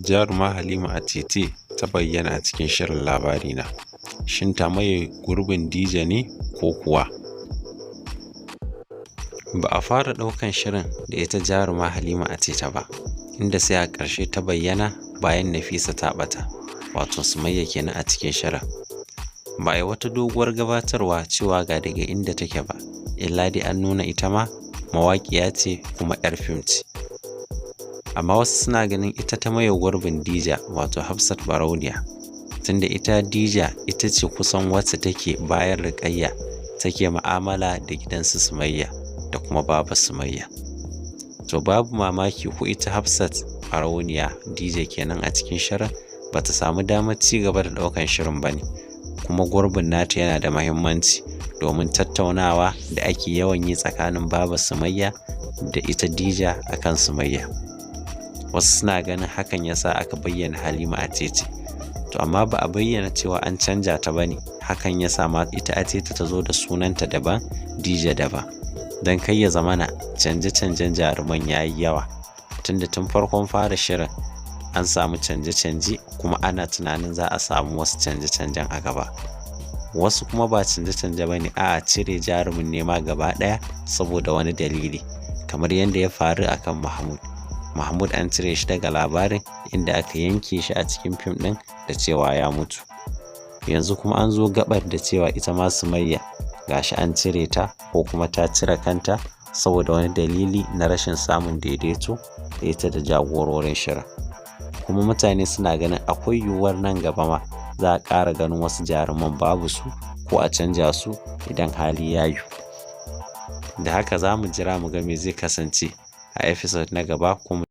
jaruma Halima Atete ta bayyana a cikin shirin Labarina. Shin ta maye gurbin Dija ne ko kuwa? Ba a fara ɗaukan shirin da ita jaruma Halima Atete ba, inda sai a ƙarshe ta bayyana bayan Nafisa ta ɓata, wato Sumayya kenan a cikin shirin. Ba a yi wata doguwar gabatarwa cewa ga daga inda take ba, illa dai an nuna ita ma mawaƙiya ce kuma 'yar fim ce. Amma wasu suna ganin ita ta maye gurbin Dija, wato Hafsat Barauniya, tunda ita Dija ita ce kusan wacce take bayan Rukayya take ma'amala da gidansu Sumayya da kuma baba Sumayya. To babu mamaki ko ita Hafsat Barauniya Dija kenan a cikin shirin bata samu damar ci gaba da ɗaukan shirin bane, kuma gurbin nata yana da muhimmanci domin tattaunawa da ake yawan yi tsakanin baba Sumayya da ita Dija akan Sumayya. Wasu suna ganin hakan yasa aka bayyana Halima Atete, to amma ba a bayyana cewa an canja ta bane. Hakan yasa ma ita Atete ta zo da sunanta daban, Dija daban, don kai ya zamana canje-canjen jaruman yayi yawa, tunda tun farkon fara shirin an samu canje-canje, kuma ana tunanin za a samu wasu canje-canjen a gaba. Wasu kuma ba canje-canje bane, a'a cire jarumin nema gaba ɗaya saboda wani dalili, kamar yadda ya faru akan Mahmud an cire shi daga labarin, inda aka yanke shi a cikin fim ɗin da cewa ya mutu. Yanzu kuma an zo gabar da cewa ita ma Sumayya gashi an cire ta, ko kuma ta cire kanta saboda wani dalili na rashin samun daidaito da ita da jagororin shirin. Kuma mutane suna ganin akwai yiwuwar nan gaba ma za a ƙara ganin wasu jaruman babu su, ko a canja su idan hali ya yiwu. Da haka za mu jira mu ga me zai kasance a episode na gaba, kuma